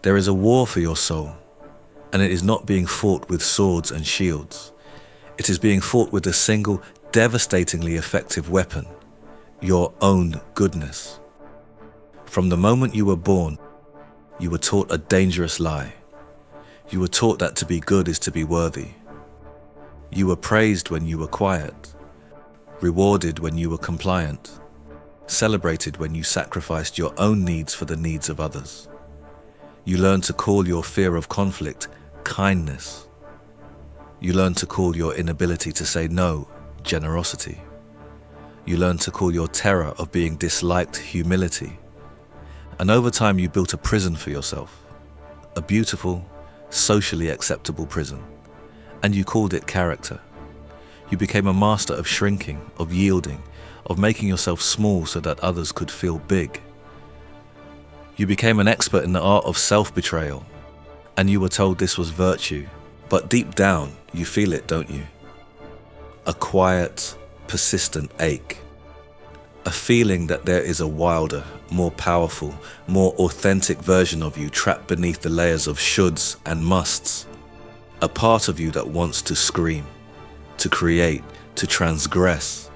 There is a war for your soul, and it is not being fought with swords and shields. It is being fought with a single, devastatingly effective weapon, your own goodness. From the moment you were born, you were taught a dangerous lie. You were taught that to be good is to be worthy. You were praised when you were quiet, rewarded when you were compliant, celebrated when you sacrificed your own needs for the needs of others. You learned to call your fear of conflict kindness. You learned to call your inability to say no generosity. You learned to call your terror of being disliked humility. And over time you built a prison for yourself, a beautiful, socially acceptable prison, and you called it character. You became a master of shrinking, of yielding, of making yourself small so that others could feel big. You became an expert in the art of self-betrayal, and you were told this was virtue, but deep down you feel it, don't you? A quiet, persistent ache. A feeling that there is a wilder, more powerful, more authentic version of you trapped beneath the layers of shoulds and musts. A part of you that wants to scream, to create, to transgress,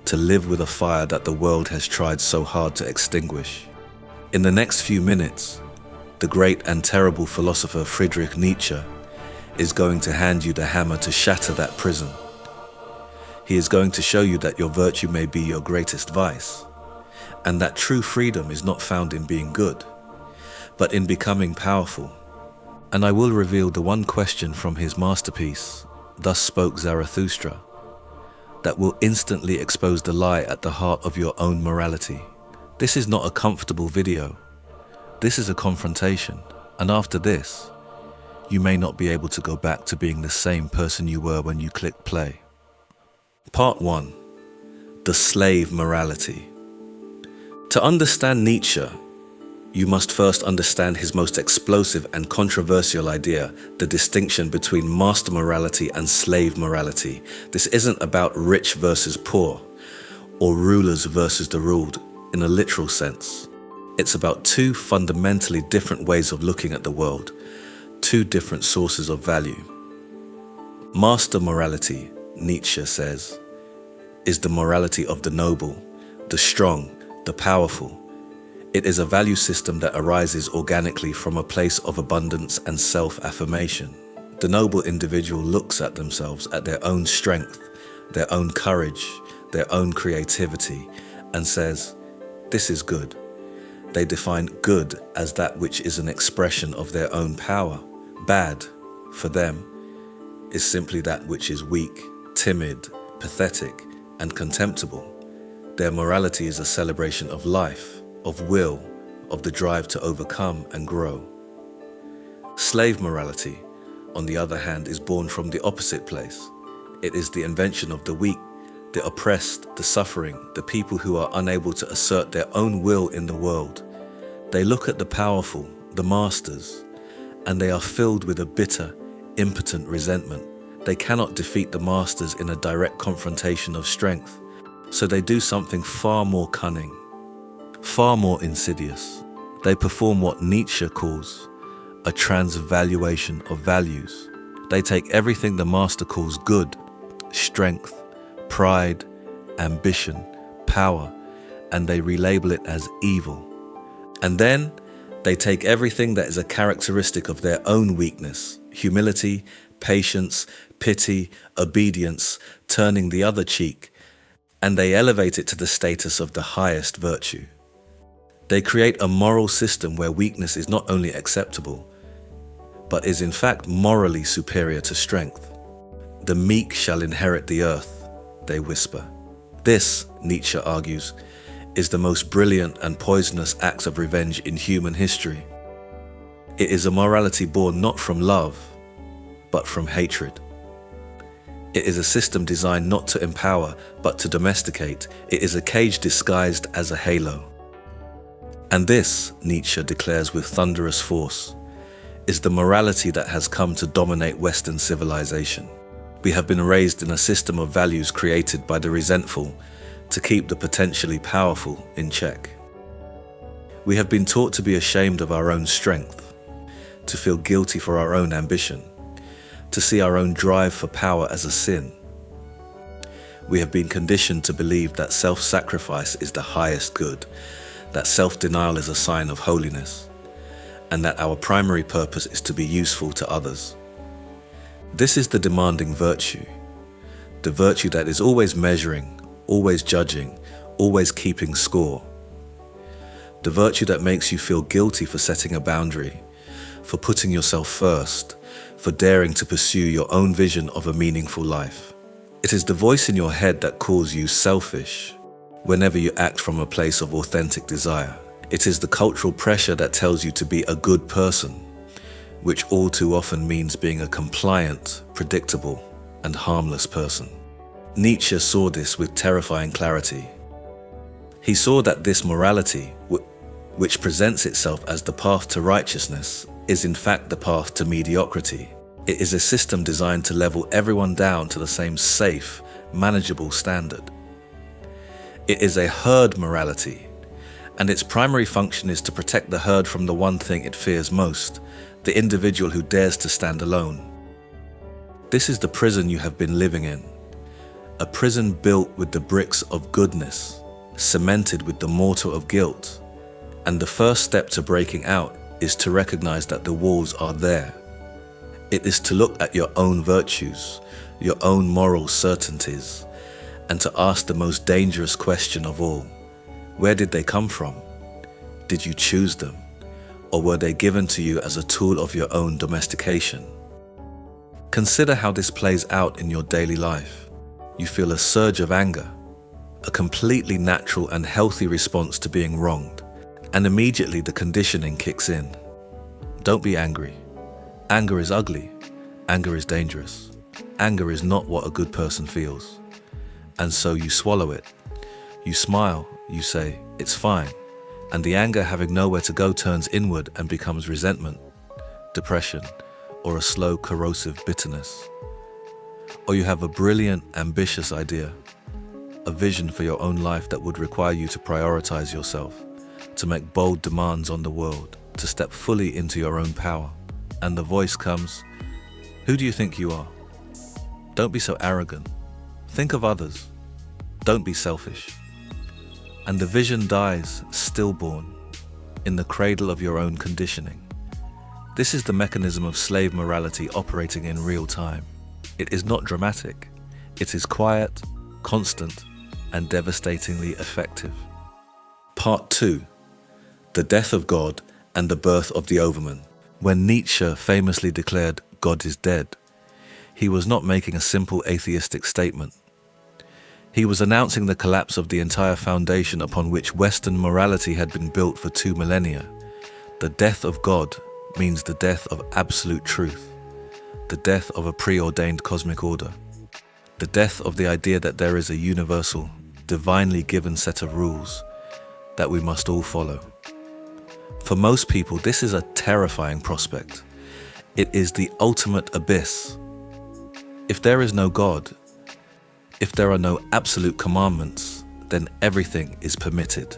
to live with a fire that the world has tried so hard to extinguish. In the next few minutes, the great and terrible philosopher Friedrich Nietzsche is going to hand you the hammer to shatter that prison. He is going to show you that your virtue may be your greatest vice, and that true freedom is not found in being good, but in becoming powerful. And I will reveal the one question from his masterpiece, Thus Spoke Zarathustra, that will instantly expose the lie at the heart of your own morality. This is not a comfortable video. This is a confrontation, and after this, you may not be able to go back to being the same person you were when you clicked play. Part 1. The slave morality. To understand Nietzsche, you must first understand his most explosive and controversial idea, the distinction between master morality and slave morality. This isn't about rich versus poor, or rulers versus the ruled in a literal sense. It's about two fundamentally different ways of looking at the world, two different sources of value. Master morality, Nietzsche says, is the morality of the noble, the strong, the powerful. It is a value system that arises organically from a place of abundance and self-affirmation. The noble individual looks at themselves, at their own strength, their own courage, their own creativity, and says, "This is good." They define good as that which is an expression of their own power. Bad, for them, is simply that which is weak, timid, pathetic, and contemptible. Their morality is a celebration of life, of will, of the drive to overcome and grow. Slave morality, on the other hand, is born from the opposite place. It is the invention of the weak, the oppressed, the suffering, the people who are unable to assert their own will in the world. They look at the powerful, the masters, and they are filled with a bitter, impotent resentment. They cannot defeat the masters in a direct confrontation of strength, so they do something far more cunning, far more insidious. They perform what Nietzsche calls a transvaluation of values. They take everything the master calls good, strength, pride, ambition, power, and they relabel it as evil. And then they take everything that is a characteristic of their own weakness, humility, patience, pity, obedience, turning the other cheek, and they elevate it to the status of the highest virtue. They create a moral system where weakness is not only acceptable, but is in fact morally superior to strength. The meek shall inherit the earth, they whisper. This, Nietzsche argues, is the most brilliant and poisonous act of revenge in human history. It is a morality born not from love, but from hatred. It is a system designed not to empower, but to domesticate. It is a cage disguised as a halo. And this, Nietzsche declares with thunderous force, is the morality that has come to dominate Western civilization. We have been raised in a system of values created by the resentful to keep the potentially powerful in check. We have been taught to be ashamed of our own strength. to feel guilty for our own ambition, to see our own drive for power as a sin. We have been conditioned to believe that self-sacrifice is the highest good, that self-denial is a sign of holiness, and that our primary purpose is to be useful to others. This is the demanding virtue, the virtue that is always measuring, always judging, always keeping score. The virtue that makes you feel guilty for setting a boundary, for putting yourself first, for daring to pursue your own vision of a meaningful life. It is the voice in your head that calls you selfish whenever you act from a place of authentic desire. It is the cultural pressure that tells you to be a good person, which all too often means being a compliant, predictable, and harmless person. Nietzsche saw this with terrifying clarity. He saw that this morality, which presents itself as the path to righteousness, is in fact the path to mediocrity. It is a system designed to level everyone down to the same safe, manageable standard. It is a herd morality, and its primary function is to protect the herd from the one thing it fears most, the individual who dares to stand alone. This is the prison you have been living in, a prison built with the bricks of goodness, cemented with the mortar of guilt, and the first step to breaking out is to recognize that the walls are there. It is to look at your own virtues, your own moral certainties, and to ask the most dangerous question of all. Where did they come from? Did you choose them? Or were they given to you as a tool of your own domestication? Consider how this plays out in your daily life. You feel a surge of anger, a completely natural and healthy response to being wronged, and immediately the conditioning kicks in. Don't be angry. Anger is ugly. Anger is dangerous. Anger is not what a good person feels. And so you swallow it. You smile, you say, it's fine. And the anger, having nowhere to go, turns inward and becomes resentment, depression, or a slow, corrosive bitterness. Or you have a brilliant, ambitious idea, a vision for your own life that would require you to prioritize yourself, to make bold demands on the world, to step fully into your own power. And the voice comes, who do you think you are? Don't be so arrogant. Think of others. Don't be selfish. And the vision dies, stillborn, in the cradle of your own conditioning. This is the mechanism of slave morality operating in real time. It is not dramatic. It is quiet, constant, and devastatingly effective. Part 2. The Death of God and the Birth of the Overman. When Nietzsche famously declared, God is dead, he was not making a simple atheistic statement. He was announcing the collapse of the entire foundation upon which Western morality had been built for 2 millennia. The death of God means the death of absolute truth, the death of a preordained cosmic order, the death of the idea that there is a universal, divinely given set of rules that we must all follow. For most people, this is a terrifying prospect. It is the ultimate abyss. If there is no God, if there are no absolute commandments, then everything is permitted.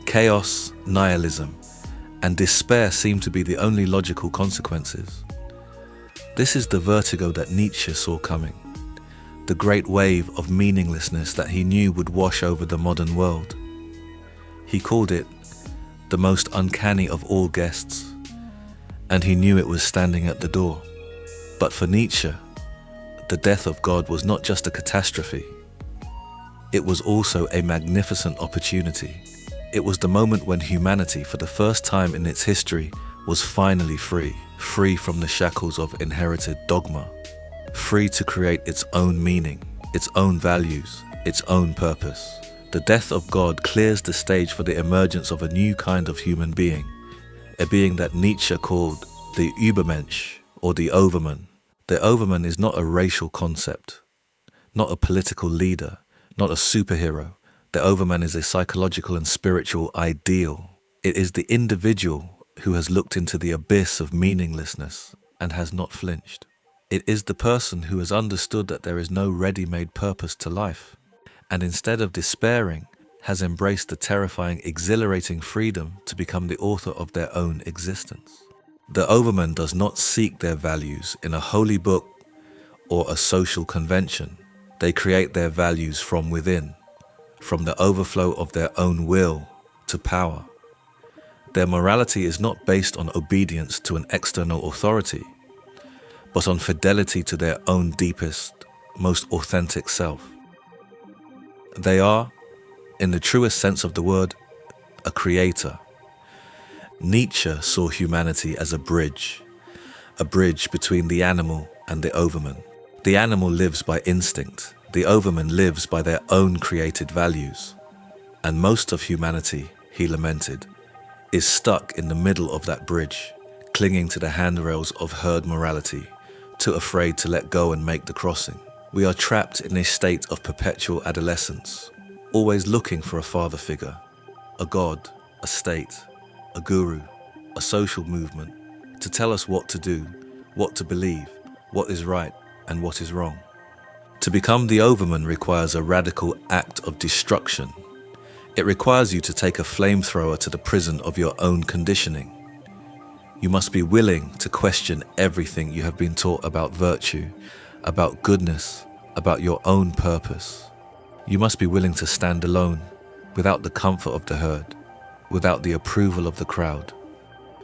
Chaos, nihilism, and despair seem to be the only logical consequences. This is the vertigo that Nietzsche saw coming, the great wave of meaninglessness that he knew would wash over the modern world. He called it the most uncanny of all guests, and he knew it was standing at the door. But for Nietzsche, the death of God was not just a catastrophe. It was also a magnificent opportunity. It was the moment when humanity, for the first time in its history, was finally free from the shackles of inherited dogma, free to create its own meaning, its own values, its own purpose. The death of God clears the stage for the emergence of a new kind of human being, a being that Nietzsche called the Übermensch, or the Overman. The Overman is not a racial concept, not a political leader, not a superhero. The Overman is a psychological and spiritual ideal. It is the individual who has looked into the abyss of meaninglessness and has not flinched. It is the person who has understood that there is no ready-made purpose to life, and instead of despairing, has embraced the terrifying, exhilarating freedom to become the author of their own existence. The overman does not seek their values in a holy book or a social convention. They create their values from within, from the overflow of their own will to power. Their morality is not based on obedience to an external authority, but on fidelity to their own deepest, most authentic self. They are, in the truest sense of the word, a creator. Nietzsche saw humanity as a bridge between the animal and the overman. The animal lives by instinct, the overman lives by their own created values. And most of humanity, he lamented, is stuck in the middle of that bridge, clinging to the handrails of herd morality, too afraid to let go and make the crossing. We are trapped in a state of perpetual adolescence, always looking for a father figure, a god, a state, a guru, a social movement, to tell us what to do, what to believe, what is right and what is wrong. To become the overman requires a radical act of destruction. It requires you to take a flamethrower to the prison of your own conditioning. You must be willing to question everything you have been taught about virtue, about goodness, about your own purpose. You must be willing to stand alone, without the comfort of the herd, without the approval of the crowd.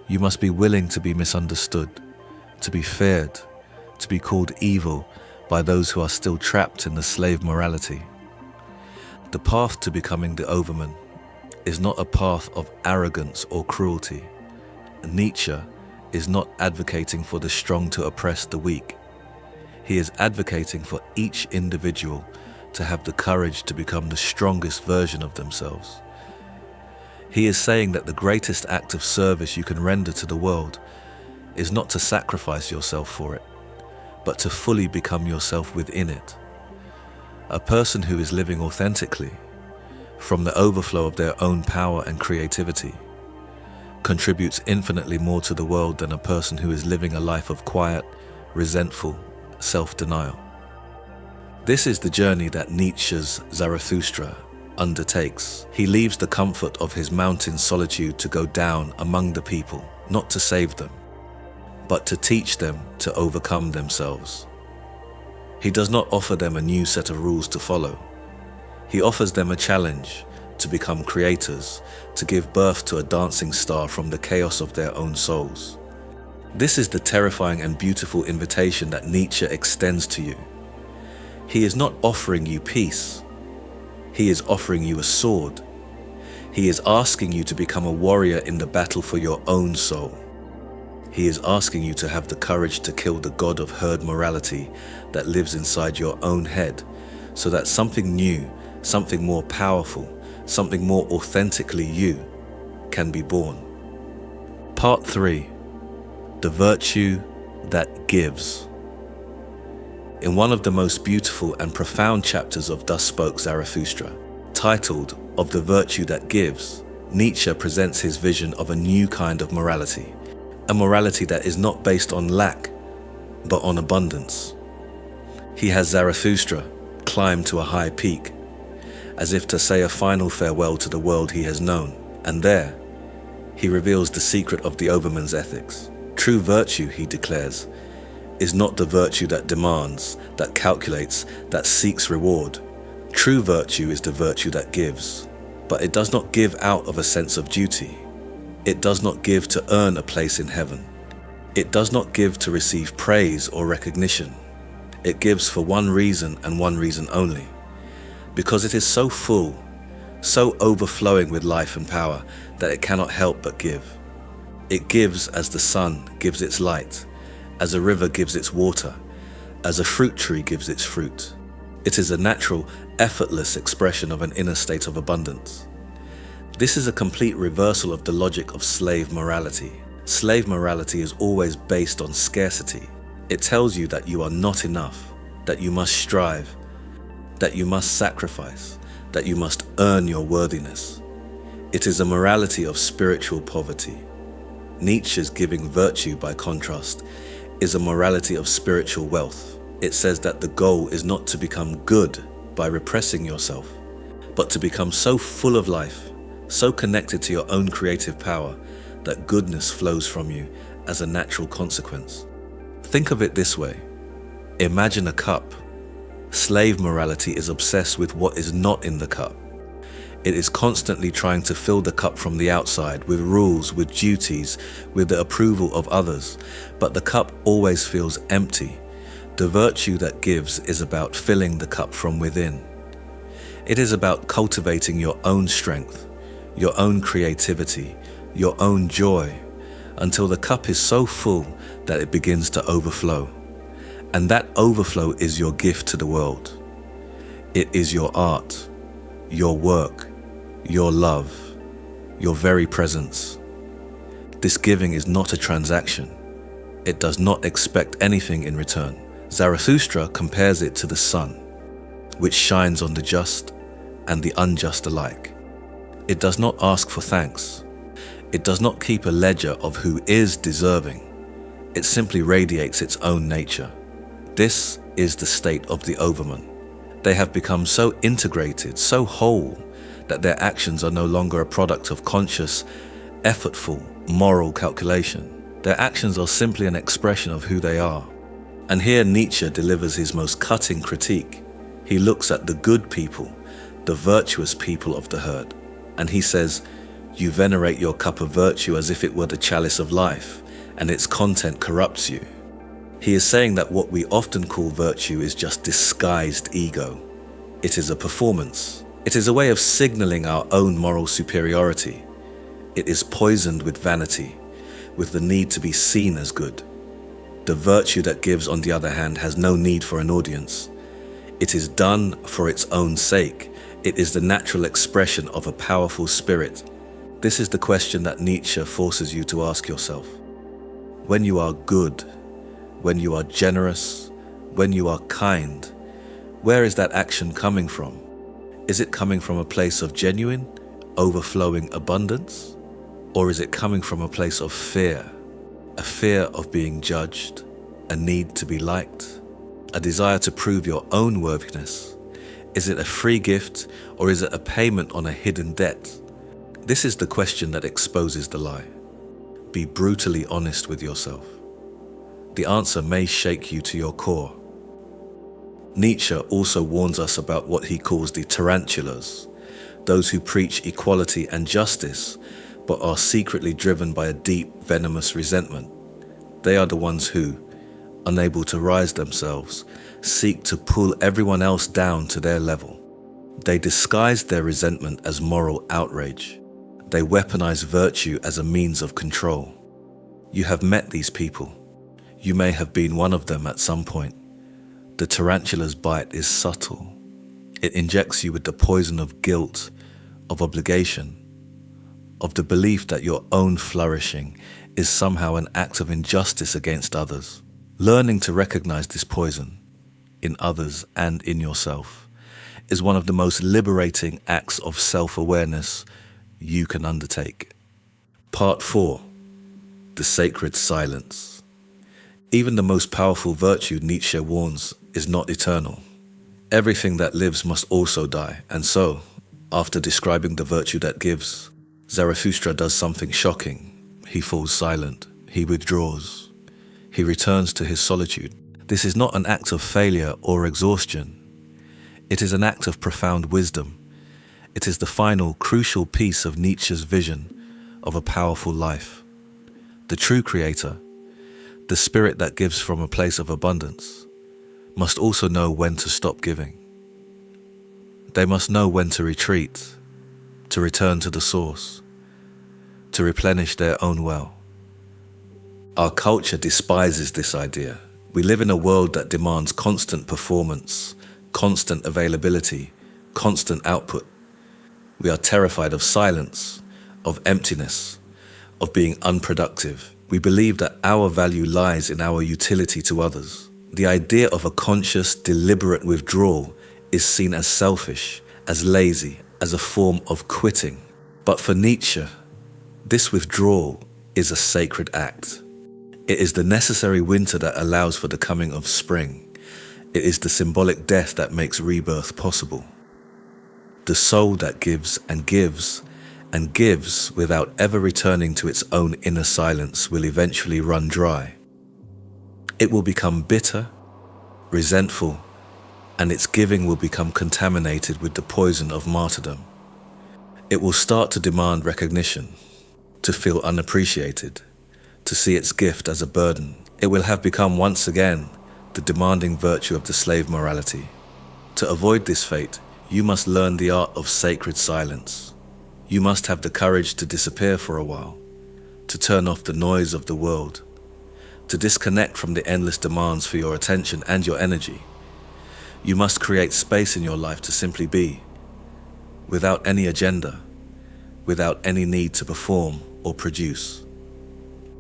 You must be willing to be misunderstood, to be feared, to be called evil by those who are still trapped in the slave morality. The path to becoming the overman is not a path of arrogance or cruelty. Nietzsche is not advocating for the strong to oppress the weak. He is advocating for each individual to have the courage to become the strongest version of themselves. He is saying that the greatest act of service you can render to the world is not to sacrifice yourself for it, but to fully become yourself within it. A person who is living authentically, from the overflow of their own power and creativity, contributes infinitely more to the world than a person who is living a life of quiet, resentful self-denial. This is the journey that Nietzsche's Zarathustra undertakes. He leaves the comfort of his mountain solitude to go down among the people, not to save them, but to teach them to overcome themselves. He does not offer them a new set of rules to follow. He offers them a challenge to become creators, to give birth to a dancing star from the chaos of their own souls. This is the terrifying and beautiful invitation that Nietzsche extends to you. He is not offering you peace. He is offering you a sword. He is asking you to become a warrior in the battle for your own soul. He is asking you to have the courage to kill the god of herd morality that lives inside your own head, so that something new, something more powerful, something more authentically you can be born. Part 3. The virtue that gives. In one of the most beautiful and profound chapters of Thus Spoke Zarathustra, titled Of the Virtue That Gives, Nietzsche presents his vision of a new kind of morality, a morality that is not based on lack, but on abundance. He has Zarathustra climb to a high peak, as if to say a final farewell to the world he has known, and there, he reveals the secret of the overman's ethics. True virtue, he declares, is not the virtue that demands, that calculates, that seeks reward. True virtue is the virtue that gives, but it does not give out of a sense of duty. It does not give to earn a place in heaven. It does not give to receive praise or recognition. It gives for one reason and one reason only, because it is so full, so overflowing with life and power that it cannot help but give. It gives as the sun gives its light, as a river gives its water, as a fruit tree gives its fruit. It is a natural, effortless expression of an inner state of abundance. This is a complete reversal of the logic of slave morality. Slave morality is always based on scarcity. It tells you that you are not enough, that you must strive, that you must sacrifice, that you must earn your worthiness. It is a morality of spiritual poverty. Nietzsche's giving virtue, by contrast, is a morality of spiritual wealth. It says that the goal is not to become good by repressing yourself, but to become so full of life, so connected to your own creative power, that goodness flows from you as a natural consequence. Think of it this way. Imagine a cup. Slave morality is obsessed with what is not in the cup. It is constantly trying to fill the cup from the outside with rules, with duties, with the approval of others, but the cup always feels empty. The virtue that gives is about filling the cup from within. It is about cultivating your own strength, your own creativity, your own joy, until the cup is so full that it begins to overflow. And that overflow is your gift to the world. It is your art, your work, your love, your very presence. This giving is not a transaction. It does not expect anything in return. Zarathustra compares it to the sun, which shines on the just and the unjust alike. It does not ask for thanks. It does not keep a ledger of who is deserving. It simply radiates its own nature. This is the state of the overman. They have become so integrated, so whole, that their actions are no longer a product of conscious, effortful, moral calculation. Their actions are simply an expression of who they are. And here Nietzsche delivers his most cutting critique. He looks at the good people, the virtuous people of the herd, and he says, "You venerate your cup of virtue as if it were the chalice of life, and its content corrupts you." He is saying that what we often call virtue is just disguised ego. It is a performance. It is a way of signaling our own moral superiority. It is poisoned with vanity, with the need to be seen as good. The virtue that gives, on the other hand, has no need for an audience. It is done for its own sake. It is the natural expression of a powerful spirit. This is the question that Nietzsche forces you to ask yourself. When you are good, when you are generous, when you are kind, where is that action coming from? Is it coming from a place of genuine, overflowing abundance? Or is it coming from a place of fear? A fear of being judged, a need to be liked, a desire to prove your own worthiness? Is it a free gift, or is it a payment on a hidden debt? This is the question that exposes the lie. Be brutally honest with yourself. The answer may shake you to your core. Nietzsche also warns us about what he calls the tarantulas, those who preach equality and justice, but are secretly driven by a deep, venomous resentment. They are the ones who, unable to rise themselves, seek to pull everyone else down to their level. They disguise their resentment as moral outrage. They weaponize virtue as a means of control. You have met these people. You may have been one of them at some point. The tarantula's bite is subtle. It injects you with the poison of guilt, of obligation, of the belief that your own flourishing is somehow an act of injustice against others. Learning to recognize this poison in others and in yourself is one of the most liberating acts of self-awareness you can undertake. Part 4. The sacred silence. Even the most powerful virtue, Nietzsche warns, is not eternal. Everything that lives must also die, and so, after describing the virtue that gives, Zarathustra does something shocking. He falls silent. He withdraws. He returns to his solitude. This is not an act of failure or exhaustion. It is an act of profound wisdom. It is the final, crucial piece of Nietzsche's vision of a powerful life. The true creator, the spirit that gives from a place of abundance, must also know when to stop giving. They must know when to retreat, to return to the source, to replenish their own well. Our culture despises this idea. We live in a world that demands constant performance, constant availability, constant output. We are terrified of silence, of emptiness, of being unproductive. We believe that our value lies in our utility to others. The idea of a conscious, deliberate withdrawal is seen as selfish, as lazy, as a form of quitting. But for Nietzsche, this withdrawal is a sacred act. It is the necessary winter that allows for the coming of spring. It is the symbolic death that makes rebirth possible. The soul that gives and gives and gives without ever returning to its own inner silence will eventually run dry. It will become bitter, resentful, and its giving will become contaminated with the poison of martyrdom. It will start to demand recognition, to feel unappreciated, to see its gift as a burden. It will have become once again the demanding virtue of the slave morality. To avoid this fate, you must learn the art of sacred silence. You must have the courage to disappear for a while, to turn off the noise of the world, to disconnect from the endless demands for your attention and your energy. You must create space in your life to simply be, without any agenda, without any need to perform or produce.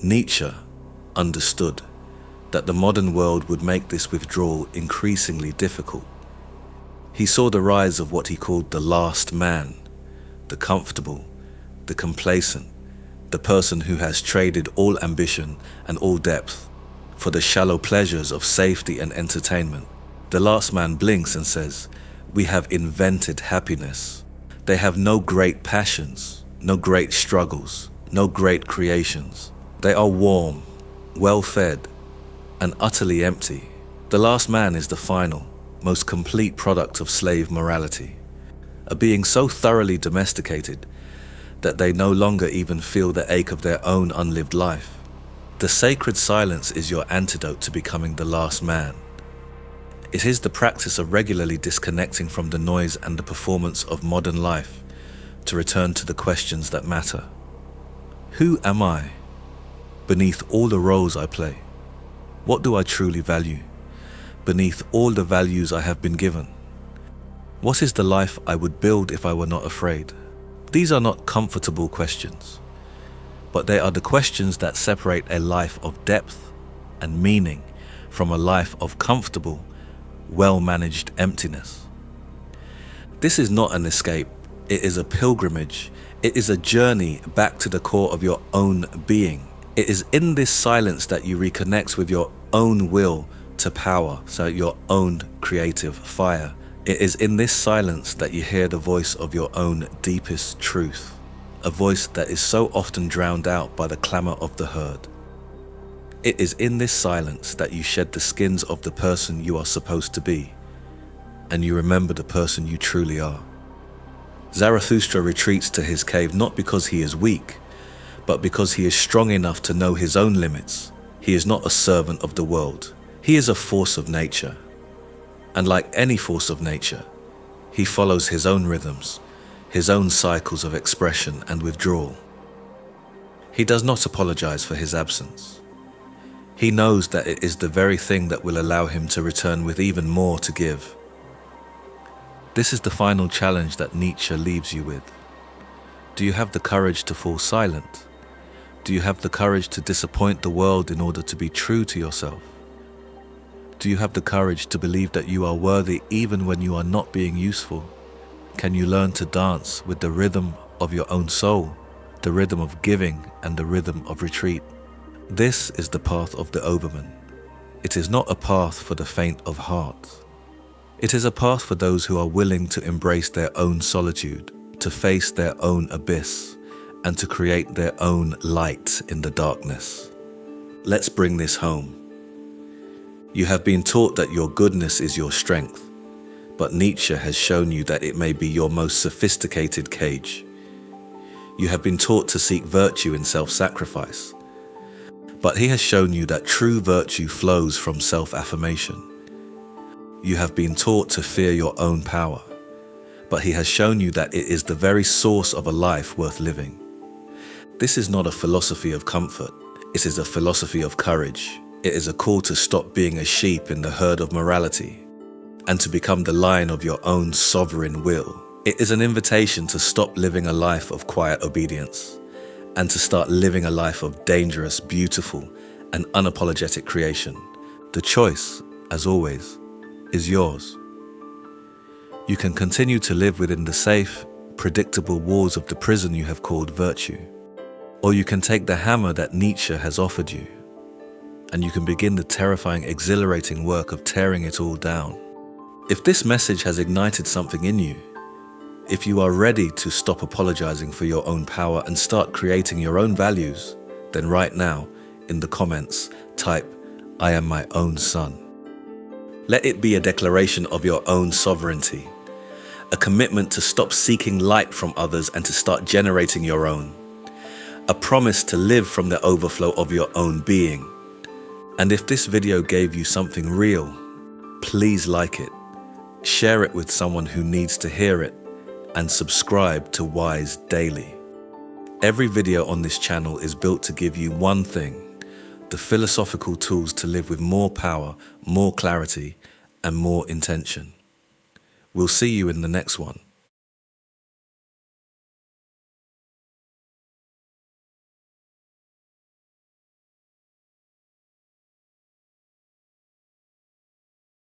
Nietzsche understood that the modern world would make this withdrawal increasingly difficult. He saw the rise of what he called the last man, the comfortable, the complacent, the person who has traded all ambition and all depth for the shallow pleasures of safety and entertainment. The last man blinks and says, "We have invented happiness." They have no great passions, no great struggles, no great creations. They are warm, well-fed, and utterly empty. The last man is the final, most complete product of slave morality, a being so thoroughly domesticated that they no longer even feel the ache of their own unlived life. The sacred silence is your antidote to becoming the last man. It is the practice of regularly disconnecting from the noise and the performance of modern life to return to the questions that matter. Who am I? Beneath all the roles I play, what do I truly value? Beneath all the values I have been given, what is the life I would build if I were not afraid? These are not comfortable questions, but they are the questions that separate a life of depth and meaning from a life of comfortable, well-managed emptiness. This is not an escape, it is a pilgrimage. It is a journey back to the core of your own being. It is in this silence that you reconnect with your own will to power, so your own creative fire. It is in this silence that you hear the voice of your own deepest truth, a voice that is so often drowned out by the clamor of the herd. It is in this silence that you shed the skins of the person you are supposed to be, and you remember the person you truly are. Zarathustra retreats to his cave not because he is weak, but because he is strong enough to know his own limits. He is not a servant of the world. He is a force of nature. And like any force of nature, he follows his own rhythms, his own cycles of expression and withdrawal. He does not apologize for his absence. He knows that it is the very thing that will allow him to return with even more to give. This is the final challenge that Nietzsche leaves you with. Do you have the courage to fall silent? Do you have the courage to disappoint the world in order to be true to yourself? Do you have the courage to believe that you are worthy even when you are not being useful? Can you learn to dance with the rhythm of your own soul, the rhythm of giving and the rhythm of retreat? This is the path of the overman. It is not a path for the faint of heart. It is a path for those who are willing to embrace their own solitude, to face their own abyss, and to create their own light in the darkness. Let's bring this home. You have been taught that your goodness is your strength, but Nietzsche has shown you that it may be your most sophisticated cage. You have been taught to seek virtue in self-sacrifice, but he has shown you that true virtue flows from self-affirmation. You have been taught to fear your own power, but he has shown you that it is the very source of a life worth living. This is not a philosophy of comfort, it is a philosophy of courage. It is a call to stop being a sheep in the herd of morality and to become the lion of your own sovereign will. It is an invitation to stop living a life of quiet obedience and to start living a life of dangerous, beautiful, and unapologetic creation. The choice, as always, is yours. You can continue to live within the safe, predictable walls of the prison you have called virtue, or you can take the hammer that Nietzsche has offered you, and you can begin the terrifying, exhilarating work of tearing it all down. If this message has ignited something in you, If you are ready to stop apologizing for your own power and start creating your own values, then right now, in the comments, type, "I am my own son." Let it be a declaration of your own sovereignty, a commitment to stop seeking light from others and to start generating your own, a promise to live from the overflow of your own being. And if this video gave you something real, please like it, share it with someone who needs to hear it, and subscribe to Wise Daily. Every video on this channel is built to give you one thing: the philosophical tools to live with more power, more clarity, and more intention. We'll see you in the next one.